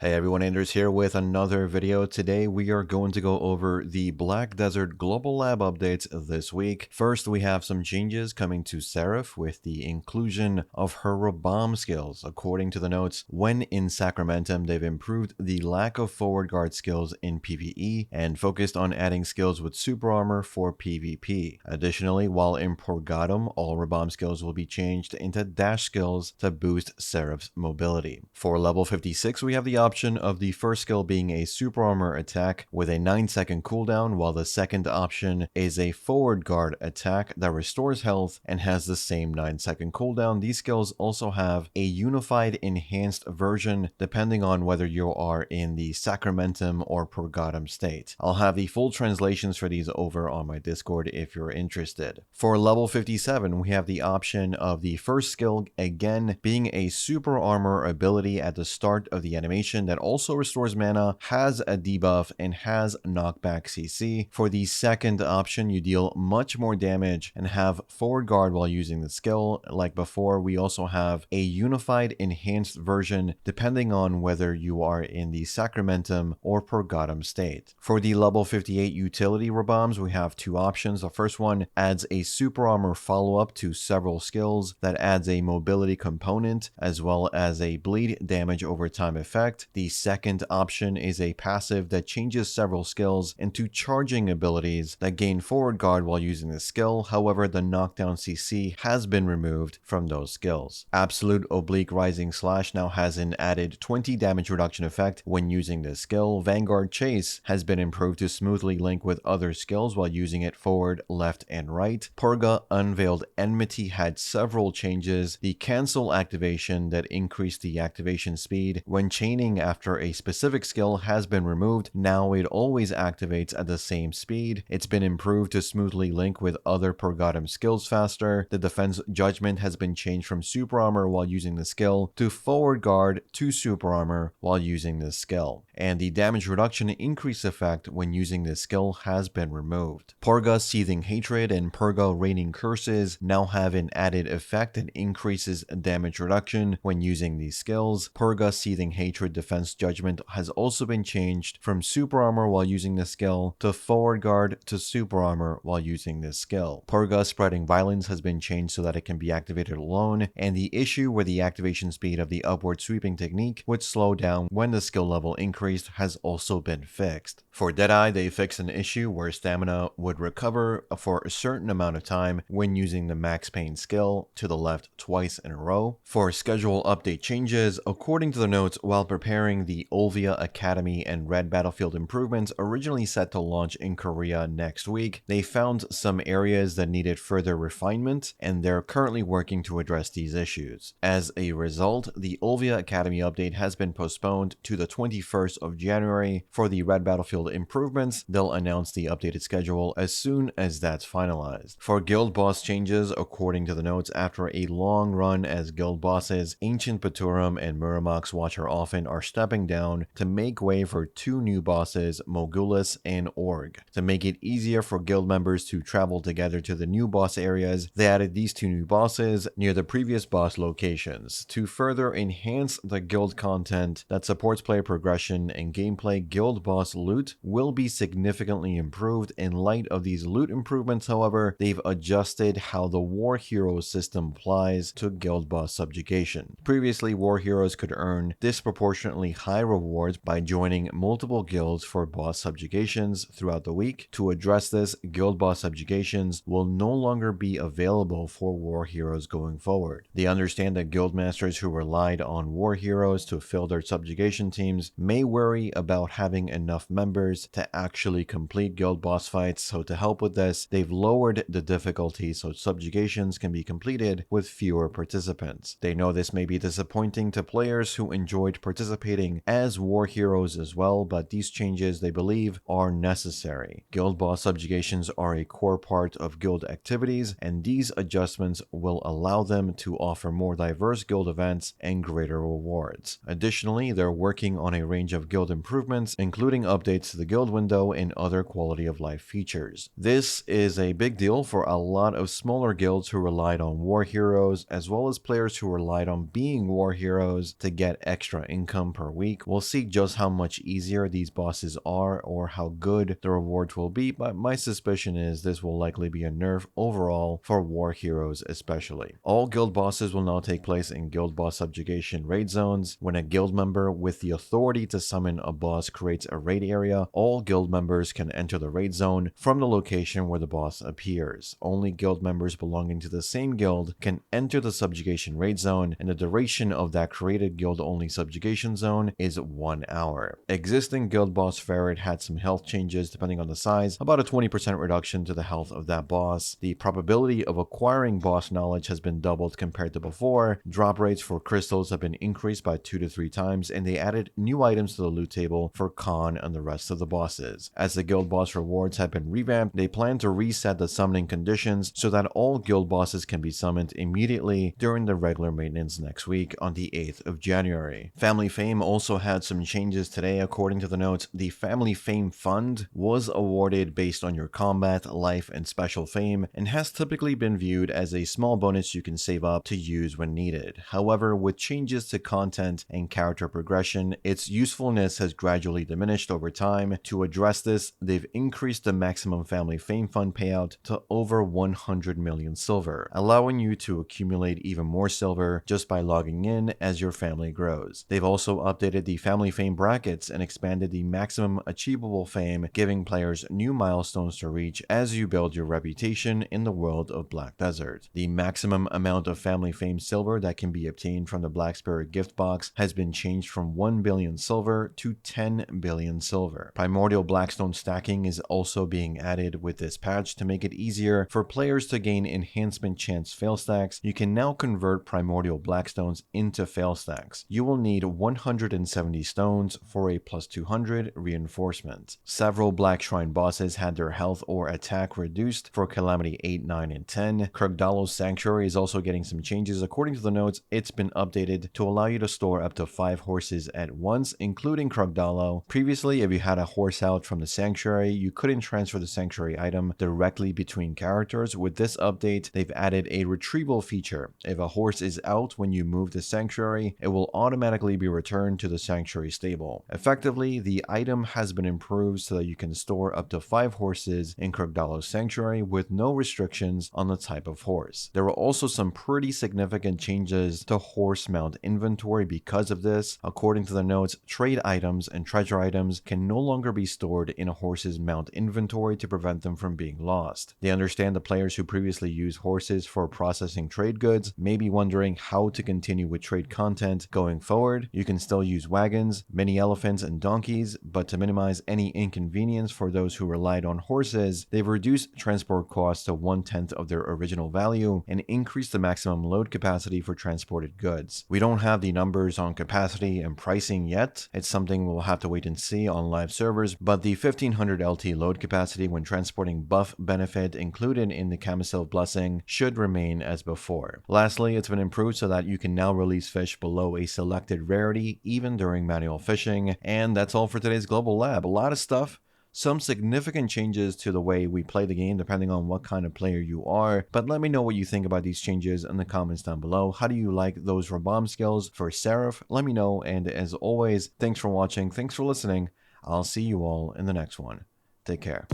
Hey everyone, Anders here with another video. Today we are going to go over the Black Desert Global Lab updates this week. First, we have some changes coming to Seraph with the inclusion of her RABAM skills. According to the notes, when in Sacramentum, they've improved the lack of forward guard skills in PvE and focused on adding skills with super armor for PvP. Additionally, while in Purgatum, all RABAM skills will be changed into dash skills to boost Seraph's mobility. For level 56, we have the option of the first skill being a super armor attack with a 9-second cooldown, while the second option is a forward guard attack that restores health and has the same 9-second cooldown. These skills also have a unified enhanced version depending on whether you are in the Sacramentum or Purgatum state. I'll have the full translations for these over on my Discord if you're interested. For level 57, we have the option of the first skill again being a super armor ability at the start of the animation that also restores mana, has a debuff, and has knockback CC. For the second option, you deal much more damage and have forward guard while using the skill. Like before, we also have a unified enhanced version depending on whether you are in the Sacramentum or Purgatum state. For the level 58 utility RABAMs, we have two options. The first one adds a super armor follow-up to several skills that adds a mobility component as well as a bleed damage over time effect. The second option is a passive that changes several skills into charging abilities that gain forward guard while using the skill. However, the knockdown CC has been removed from those skills. Absolute Oblique Rising Slash now has an added 20 damage reduction effect when using this skill. Vanguard Chase has been improved to smoothly link with other skills while using it forward, left, and right. Purga Unveiled Enmity had several changes. The cancel activation that increased the activation speed when chaining after a specific skill has been removed. Now it always activates at the same speed. It's been improved to smoothly link with other Purgatum skills faster. The defense judgment has been changed from super armor while using the skill to forward guard to super armor while using this skill. And the damage reduction increase effect when using this skill has been removed. Purga Seething Hatred and Purga Raining Curses now have an added effect that increases damage reduction when using these skills. Purga Seething Hatred defense judgment has also been changed from super armor while using this skill to forward guard to super armor while using this skill. Purga Spreading Violence has been changed so that it can be activated alone, and the issue where the activation speed of the upward sweeping technique would slow down when the skill level increased has also been fixed. For Deadeye, they fixed an issue where stamina would recover for a certain amount of time when using the Max Pain skill to the left twice in a row. For schedule update changes, according to the notes, while preparing the Olvia Academy and Red Battlefield improvements originally set to launch in Korea next week, they found some areas that needed further refinement, and they're currently working to address these issues. As a result, the Olvia Academy update has been postponed to the 21st of January. For the Red Battlefield improvements, they'll announce the updated schedule as soon as that's finalized. For guild boss changes, according to the notes, after a long run as guild bosses, Ancient Paturum and Muramax Watcher Often are stepping down to make way for two new bosses, Mogulus and Org. To make it easier for guild members to travel together to the new boss areas, they added these two new bosses near the previous boss locations. To further enhance the guild content that supports player progression and gameplay, guild boss loot will be significantly improved. In light of these loot improvements, however, they've adjusted how the War Hero system applies to guild boss subjugation. Previously, War Heroes could earn disproportionately high rewards by joining multiple guilds for boss subjugations throughout the week. To address this, guild boss subjugations will no longer be available for War Heroes going forward. They understand that guild masters who relied on War Heroes to fill their subjugation teams may worry about having enough members to actually complete guild boss fights, so to help with this, they've lowered the difficulty so subjugations can be completed with fewer participants. They know this may be disappointing to players who enjoyed participating as War Heroes as well, but these changes, they believe, are necessary. Guild boss subjugations are a core part of guild activities, and these adjustments will allow them to offer more diverse guild events and greater rewards. Additionally, they're working on a range of guild improvements, including updates to the guild window and other quality of life features. This is a big deal for a lot of smaller guilds who relied on War Heroes, as well as players who relied on being War Heroes to get extra income maximum per week. We'll see just how much easier these bosses are or how good the rewards will be, but my suspicion is this will likely be a nerf overall for war heroes especially. All guild bosses will now take place in guild boss subjugation raid zones. When a guild member with the authority to summon a boss creates a raid area, all guild members can enter the raid zone from the location where the boss appears. Only guild members belonging to the same guild can enter the subjugation raid zone, and the duration of that created guild-only subjugation zone is 1 hour. Existing guild boss Ferret had some health changes depending on the size, about a 20% reduction to the health of that boss. The probability of acquiring boss knowledge has been doubled compared to before. Drop rates for crystals have been increased by 2 to 3 times, and they added new items to the loot table for Khan and the rest of the bosses. As the guild boss rewards have been revamped, they plan to reset the summoning conditions so that all guild bosses can be summoned immediately during the regular maintenance next week on the 8th of January. Family Fame also had some changes today. According to the notes, the Family Fame Fund was awarded based on your combat, life, and special fame, and has typically been viewed as a small bonus you can save up to use when needed. However, with changes to content and character progression, its usefulness has gradually diminished over time. To address this, they've increased the maximum Family Fame Fund payout to over 100 million silver, allowing you to accumulate even more silver just by logging in as your family grows. They've also updated the Family Fame brackets and expanded the maximum achievable fame, giving players new milestones to reach as you build your reputation in the world of Black Desert. The maximum amount of Family Fame silver that can be obtained from the Black Spirit gift box has been changed from 1 billion silver to 10 billion silver. Primordial Blackstone stacking is also being added with this patch to make it easier for players to gain enhancement chance fail stacks. You can now convert Primordial Blackstones into fail stacks. You will need 170 stones for a plus 200 reinforcement. Several Black Shrine bosses had their health or attack reduced for Calamity 8, 9, and 10. Krugdalo's Sanctuary is also getting some changes. According to the notes, it's been updated to allow you to store up to 5 horses at once, including Krugdalo. Previously, if you had a horse out from the Sanctuary, you couldn't transfer the Sanctuary item directly between characters. With this update, they've added a retrieval feature. If a horse is out when you move the Sanctuary, it will automatically be returned to the Sanctuary stable. Effectively, the item has been improved so that you can store up to 5 horses in Krugdalo's Sanctuary with no restrictions on the type of horse. There were also some pretty significant changes to horse mount inventory because of this. According to the notes, trade items and treasure items can no longer be stored in a horse's mount inventory to prevent them from being lost. They understand the players who previously used horses for processing trade goods may be wondering how to continue with trade content going forward. You can still use wagons, mini elephants, and donkeys, but to minimize any inconvenience for those who relied on horses, they've reduced transport costs to 1/10 of their original value and increased the maximum load capacity for transported goods. We don't have the numbers on capacity and pricing yet. It's something we'll have to wait and see on live servers, but the 1500 LT load capacity when transporting buff benefit included in the Camisylve Blessing should remain as before. Lastly, it's been improved so that you can now release fish below a selected rarity even during manual fishing. And that's all for today's Global Lab. A lot of stuff. Some significant changes to the way we play the game depending on what kind of player you are, but let me know what you think about these changes in the comments down below. How do you like those RABAM skills for Seraph? Let me know, and as always, thanks for watching, thanks for listening. I'll see you all in the next one. Take care.